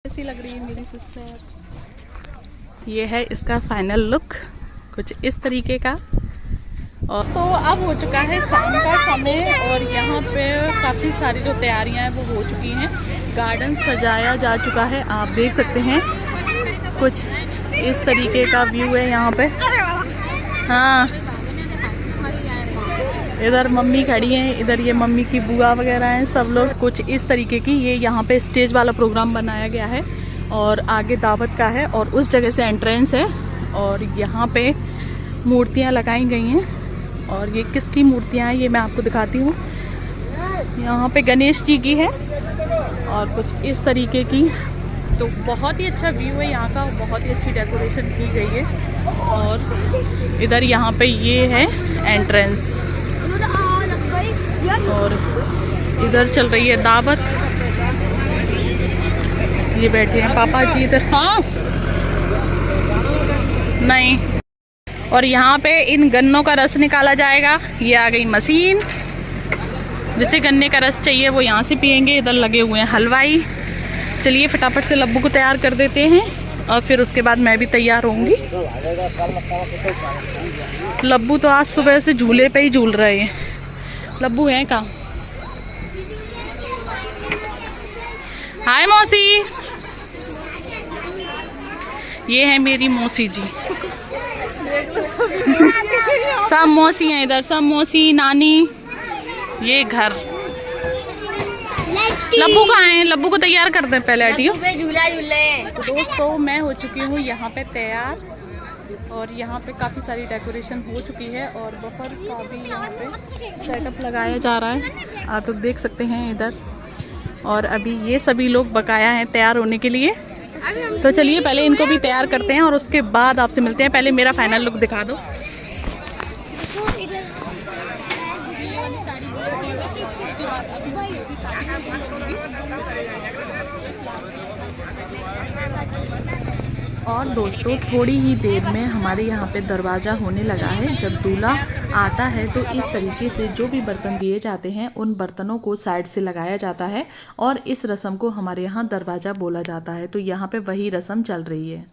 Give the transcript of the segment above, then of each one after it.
कैसी लग रही है मेरी सिस्टर? ये है इसका फाइनल लुक कुछ इस तरीके का। और तो अब हो चुका है शाम का समय और यहाँ पे काफ़ी सारी जो तैयारियां हैं वो हो चुकी हैं। गार्डन सजाया जा चुका है, आप देख सकते हैं कुछ इस तरीके का व्यू है यहाँ पे। हाँ, इधर मम्मी खड़ी हैं, इधर ये मम्मी की बुआ वगैरह हैं, सब लोग कुछ इस तरीके की। ये यहाँ पे स्टेज वाला प्रोग्राम बनाया गया है और आगे दावत का है और उस जगह से एंट्रेंस है और यहाँ पे मूर्तियाँ लगाई गई हैं। और ये किसकी मूर्तियाँ हैं ये मैं आपको दिखाती हूँ। यहाँ पे गणेश जी की है और कुछ इस तरीके की। तो बहुत ही अच्छा व्यू है यहाँ का, बहुत ही अच्छी डेकोरेशन की गई है। और इधर यहाँ पे ये है एंट्रेंस और इधर चल रही है दावत। ये बैठे हैं पापा जी इधर। हाँ नहीं। और यहाँ पे इन गन्नों का रस निकाला जाएगा। ये आ गई मशीन, जिसे गन्ने का रस चाहिए वो यहाँ से पियेंगे। इधर लगे हुए हैं हलवाई। चलिए फटाफट से लब्बू को तैयार कर देते हैं और फिर उसके बाद मैं भी तैयार होंगी। लब्बू तो आज सुबह से झूले पे ही झूल रहे हैं। लब्बू है कहाँ? हाय मौसी, ये है मेरी मौसी जी। सब मौसी हैं इधर, सब मौसी नानी। ये घर लब्बू कहाँ है? लब्बू को तैयार करते हैं पहले। हटियो। झूला झूले। तो दोस्तों मैं हो चुकी हूँ यहाँ पे तैयार और यहाँ पे काफ़ी सारी डेकोरेशन हो चुकी है और बाहर का भी यहाँ पे सेटअप लगाया जा रहा है, आप लोग देख सकते हैं इधर। और अभी ये सभी लोग बकाया हैं तैयार होने के लिए। तो चलिए पहले इनको भी तैयार करते हैं और उसके बाद आपसे मिलते हैं। पहले मेरा फाइनल लुक दिखा दो। और दोस्तों थोड़ी ही देर में हमारे यहाँ पे दरवाज़ा होने लगा है। जब दूल्हा आता है तो इस तरीके से जो भी बर्तन दिए जाते हैं उन बर्तनों को साइड से लगाया जाता है और इस रस्म को हमारे यहाँ दरवाज़ा बोला जाता है। तो यहाँ पे वही रस्म चल रही है।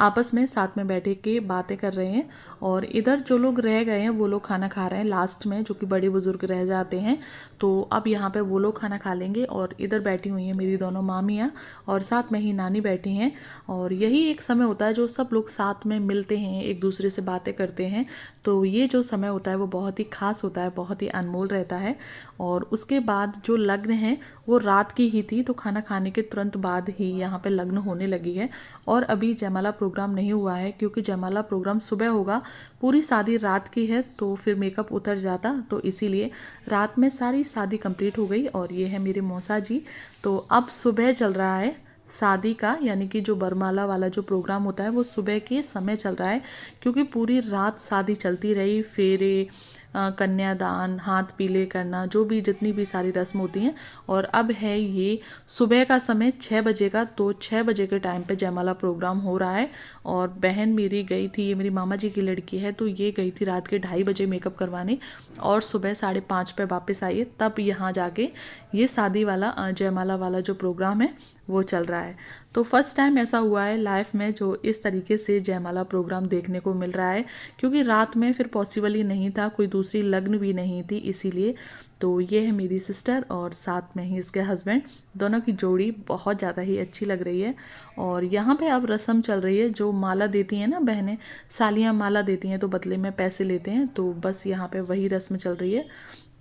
आपस में साथ में बैठे के बातें कर रहे हैं और इधर जो लोग रह गए हैं वो लोग खाना खा रहे हैं लास्ट में, जो कि बड़े बुजुर्ग रह जाते हैं। तो अब यहाँ पे वो लोग खाना खा लेंगे और इधर बैठी हुई हैं मेरी दोनों मामियाँ और साथ में ही नानी बैठी हैं। और यही एक समय होता है जो सब लोग साथ में मिलते हैं, एक दूसरे से बातें करते हैं। तो ये जो समय होता है वो बहुत ही खास होता है, बहुत ही अनमोल रहता है। और उसके बाद जो लग्न है वो रात की ही थी, तो खाना खाने के तुरंत बाद ही यहाँ पे लग्न होने लगी है। और अभी जयमाला प्रोग्राम नहीं हुआ है क्योंकि जयमाला प्रोग्राम सुबह होगा, पूरी शादी रात की है तो फिर मेकअप उतर जाता, तो इसीलिए रात में सारी शादी कंप्लीट हो गई। और ये है मेरे मौसा जी। तो अब सुबह चल रहा है शादी का, यानी कि जो बरमाला वाला जो प्रोग्राम होता है वो सुबह के समय चल रहा है क्योंकि पूरी रात शादी चलती रही। फेरे, कन्यादान, हाथ पीले करना, जो भी जितनी भी सारी रस्म होती हैं। और अब है ये सुबह का समय 6 बजे का, तो 6 बजे के टाइम पे जयमाला प्रोग्राम हो रहा है। और बहन मेरी गई थी, ये मेरी मामा जी की लड़की है, तो ये गई थी रात के 2:30 बजे मेकअप करवाने और सुबह 5:30 पे वापस आई है। तब यहाँ जाके ये शादी वाला जयमाला वाला जो प्रोग्राम है वो चल रहा है। तो फर्स्ट टाइम ऐसा हुआ है लाइफ में जो इस तरीके से जयमाला प्रोग्राम देखने को मिल रहा है, क्योंकि रात में फिर पॉसिबल ही नहीं था, कोई दूसरी लग्न भी नहीं थी इसीलिए। तो ये है मेरी सिस्टर और साथ में ही इसके हस्बैंड, दोनों की जोड़ी बहुत ज़्यादा ही अच्छी लग रही है। और यहाँ पे अब रस्म चल रही है, जो माला देती हैं ना बहनें, सालियाँ माला देती हैं तो बदले में पैसे लेते हैं, तो बस यहाँ पे वही रस्म चल रही है।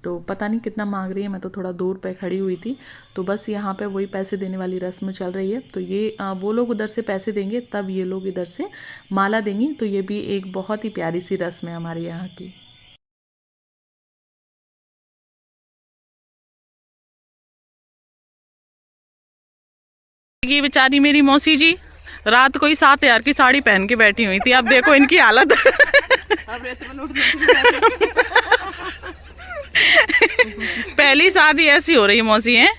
तो पता नहीं कितना मांग रही है, मैं तो थोड़ा दूर पे खड़ी हुई थी। तो बस यहाँ पे वही पैसे देने वाली रस्म चल रही है। तो ये वो लोग उधर से पैसे देंगे, तब ये लोग इधर से माला देंगी। तो ये भी एक बहुत ही प्यारी सी रस्म है हमारे यहाँ की। ये बेचारी मेरी मौसी जी रात को ही 7,000 की साड़ी पहन के बैठी हुई थी। अब देखो इनकी हालत। पहली शादी ऐसी हो रही है मौसी है।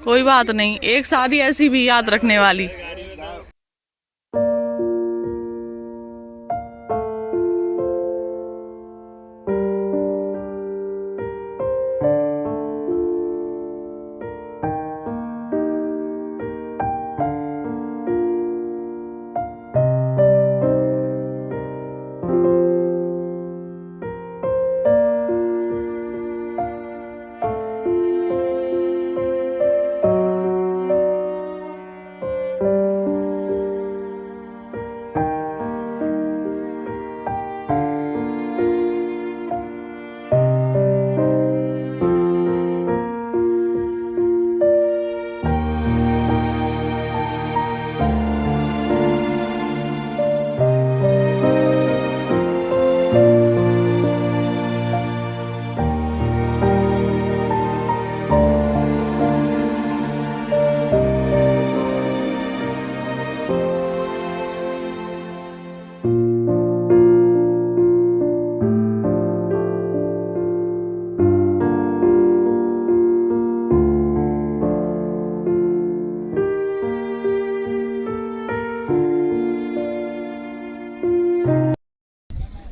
कोई बात नहीं, एक शादी ऐसी भी याद रखने वाली।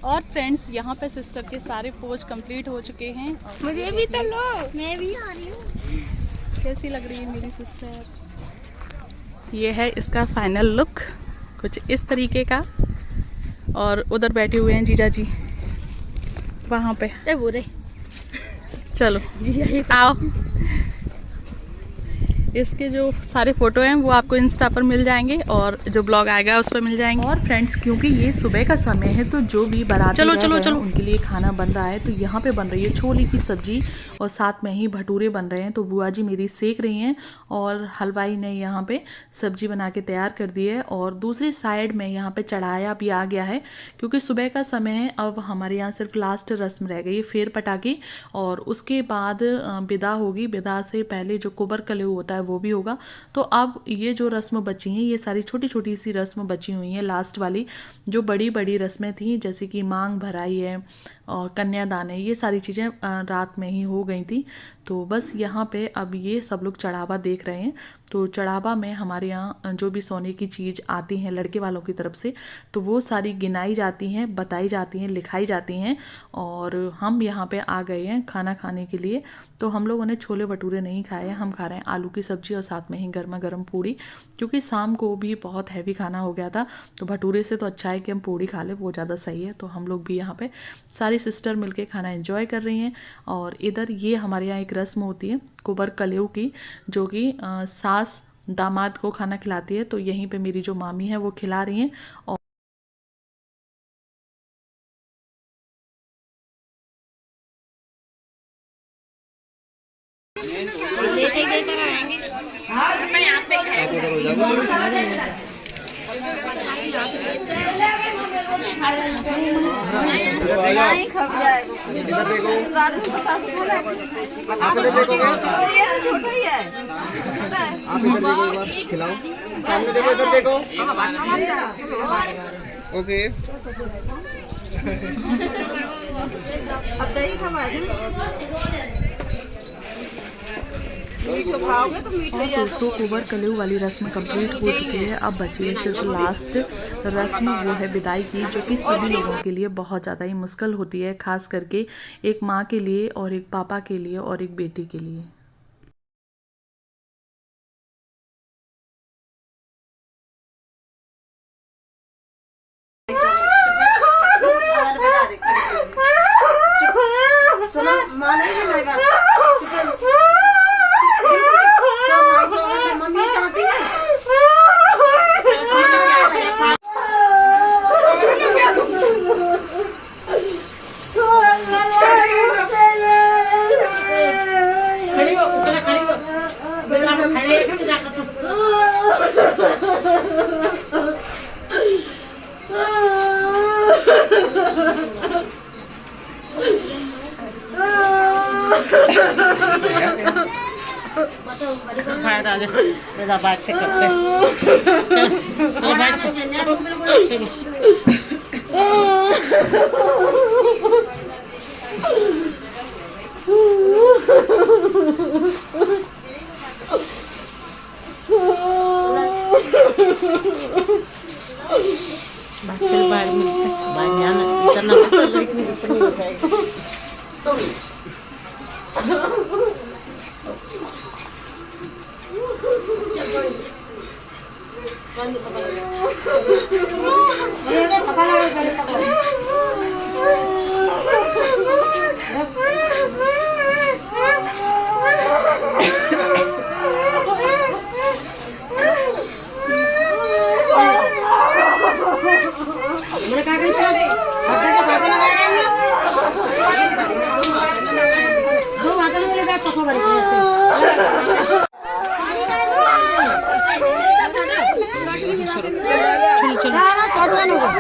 और फ्रेंड्स यहाँ पे सिस्टर के सारे पोज कंप्लीट हो चुके हैं। मुझे भी तो लो, मैं भी आ रही हूँ। कैसी लग रही है मेरी सिस्टर? ये है इसका फाइनल लुक कुछ इस तरीके का। और उधर बैठे हुए हैं जीजा जी वहाँ पे। बुरे चलो आओ। इसके जो सारे फोटो हैं वो आपको इंस्टा पर मिल जाएंगे और जो ब्लॉग आएगा उस पर मिल जाएंगे। और फ्रेंड्स क्योंकि ये सुबह का समय है तो जो भी बाराती रह गए हैं उनके लिए खाना बन रहा है। तो यहाँ पे बन रही है छोले की सब्जी और साथ में ही भटूरे बन रहे हैं। तो बुआ जी मेरी सेक रही हैं और हलवाई ने यहाँ पे सब्जी बना के तैयार कर दी है। और दूसरी साइड में यहाँ पे चढ़ाया भी आ गया है क्योंकि सुबह का समय है। अब हमारे यहाँ सिर्फ लास्ट रस्म रह गई फेर पटाखी और उसके बाद विदा होगी। विदा से पहले जो कुबर कलेऊ होता है वो भी होगा। तो अब ये जो रस्म बची हैं ये सारी छोटी छोटी सी रस्म बची हुई हैं। लास्ट वाली जो बड़ी बड़ी रस्में थी जैसे कि मांग भराई है और कन्यादान है, ये सारी चीज़ें रात में ही हो गई थी। तो बस यहाँ पे अब ये सब लोग चढ़ावा देख रहे हैं। तो चढ़ावा में हमारे यहाँ जो भी सोने की चीज़ आती हैं लड़के वालों की तरफ से तो वो सारी गिनाई जाती हैं, बताई जाती हैं, लिखाई जाती हैं। और हम यहाँ पे आ गए हैं खाना खाने के लिए। तो हम लोगों ने छोले भटूरे नहीं खाए हैं, हम खा रहे हैं आलू की सब्ज़ी और साथ में ही गर्मा गर्म पूड़ी क्योंकि शाम को भी बहुत हैवी खाना हो गया था। तो भटूरे से तो अच्छा है कि हम पूड़ी खा लें, वो ज़्यादा सही है। तो हम लोग भी यहाँ पे सारी सिस्टर मिलके खाना एंजॉय कर रही हैं। और इधर ये हमारे यहाँ एक रस्म होती है कुबर कलेऊ की जो कि सास दामाद को खाना खिलाती है। तो यहीं पे मेरी जो मामी है वो खिला रही हैं। और इधर देखो, आप इधर देखो, आप इधर देखो, एक बार खिलाओ, सामने देखो, इधर देखो, ओके। अब दही खवा और दोस्तों कुबर कलेऊ वाली रस्म कंप्लीट हो चुकी है। अब बची है सिर्फ लास्ट रस्म, वो है विदाई की जो कि सभी लोगों के लिए बहुत ज़्यादा ही मुश्किल होती है, खास करके एक माँ के लिए और एक पापा के लिए और एक बेटी के लिए। बात से करते चलो बात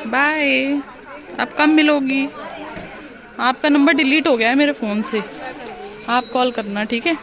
बाय। अब कब मिलोगी? आपका नंबर डिलीट हो गया है मेरे फ़ोन से, आप कॉल करना, ठीक है?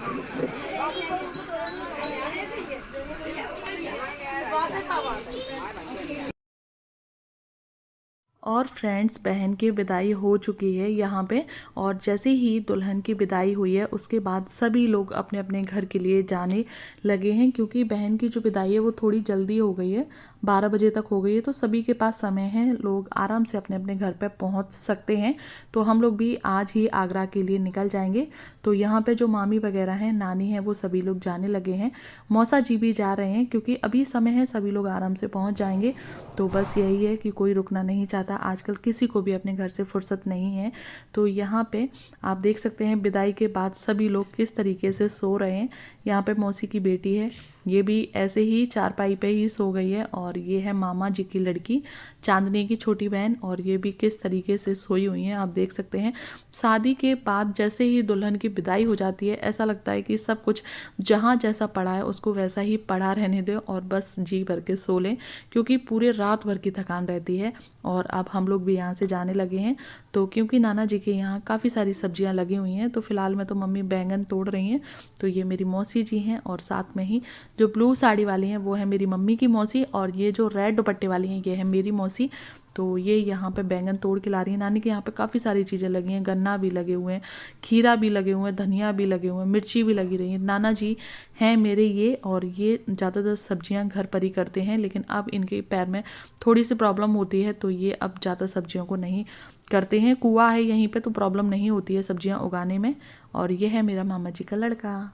और फ्रेंड्स, बहन की विदाई हो चुकी है यहाँ पे, और जैसे ही दुल्हन की विदाई हुई है उसके बाद सभी लोग अपने अपने घर के लिए जाने लगे हैं, क्योंकि बहन की जो विदाई है वो थोड़ी जल्दी हो गई है, 12 बजे तक हो गई है, तो सभी के पास समय है, लोग आराम से अपने अपने घर पे पहुँच सकते हैं। तो हम लोग भी आज ही आगरा के लिए निकल जाएंगे। तो यहाँ पे जो मामी वगैरह हैं, नानी है, वो सभी लोग जाने लगे हैं, मौसा जी भी जा रहे हैं, क्योंकि अभी समय है, सभी लोग आराम से पहुँच जाएंगे। तो बस यही है कि कोई रुकना नहीं चाहता, आजकल किसी को भी अपने घर से फुर्सत नहीं है। तो यहाँ पे आप देख सकते हैं विदाई के बाद सभी लोग किस तरीके से सो रहे हैं। यहाँ पे मौसी की बेटी है, ये भी ऐसे ही चारपाई पे ही सो गई है, और ये है मामा जी की लड़की चांदनी की छोटी बहन, और ये भी किस तरीके से सोई हुई हैं आप देख सकते हैं। शादी के बाद जैसे ही दुल्हन की विदाई हो जाती है, ऐसा लगता है कि सब कुछ जहाँ जैसा पड़ा है उसको वैसा ही पड़ा रहने दो और बस जी भर के सो लें, क्योंकि पूरे रात भर की थकान रहती है। और अब हम लोग भी यहाँ से जाने लगे हैं। तो क्योंकि नाना जी के यहाँ काफ़ी सारी सब्जियाँ लगी हुई हैं, तो फिलहाल में तो मम्मी बैंगन तोड़ रही हैं। तो ये मेरी मौसी जी हैं, और साथ में ही जो ब्लू साड़ी वाली हैं वो है मेरी मम्मी की मौसी, और ये जो रेड दुपट्टे वाली हैं ये है मेरी मौसी। तो ये यहाँ पे बैंगन तोड़ के ला रही है। नानी के यहाँ पे काफ़ी सारी चीज़ें लगी हैं, गन्ना भी लगे हुए हैं, खीरा भी लगे हुए हैं, धनिया भी लगे हुए हैं, मिर्ची भी लगी रही है। नाना जी हैं मेरे ये, और ये ज़्यादातर सब्जियां घर पर ही करते हैं, लेकिन अब इनके पैर में थोड़ी सी प्रॉब्लम होती है, तो ये अब ज़्यादा सब्जियों को नहीं करते हैं। कुआं है यहीं पे, तो प्रॉब्लम नहीं होती है सब्जियां उगाने में। और ये है मेरा मामा जी का लड़का।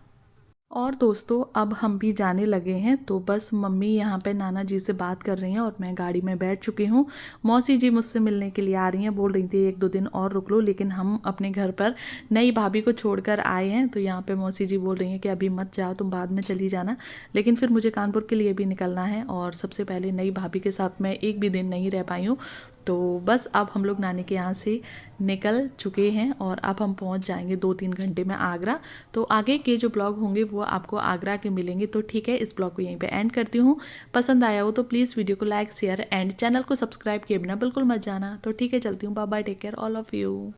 और दोस्तों, अब हम भी जाने लगे हैं। तो बस मम्मी यहाँ पे नाना जी से बात कर रही हैं, और मैं गाड़ी में बैठ चुकी हूँ। मौसी जी मुझसे मिलने के लिए आ रही हैं, बोल रही थी 1-2 दिन और रुक लो, लेकिन हम अपने घर पर नई भाभी को छोड़कर आए हैं। तो यहाँ पे मौसी जी बोल रही हैं कि अभी मत जाओ, तुम बाद में चली जाना। लेकिन फिर मुझे कानपुर के लिए भी निकलना है, और सबसे पहले नई भाभी के साथ मैं एक भी दिन नहीं रह पाई हूँ। तो बस अब हम लोग नानी के यहाँ से निकल चुके हैं, और अब हम पहुँच जाएंगे 2-3 घंटे में आगरा। तो आगे के जो ब्लॉग होंगे वो आपको आगरा के मिलेंगे। तो ठीक है, इस ब्लॉग को यहीं पे एंड करती हूँ। पसंद आया हो तो प्लीज़ वीडियो को लाइक, शेयर एंड चैनल को सब्सक्राइब किए बिना बिल्कुल मत जाना। तो ठीक है, चलती हूँ। Bye bye, take care all of you.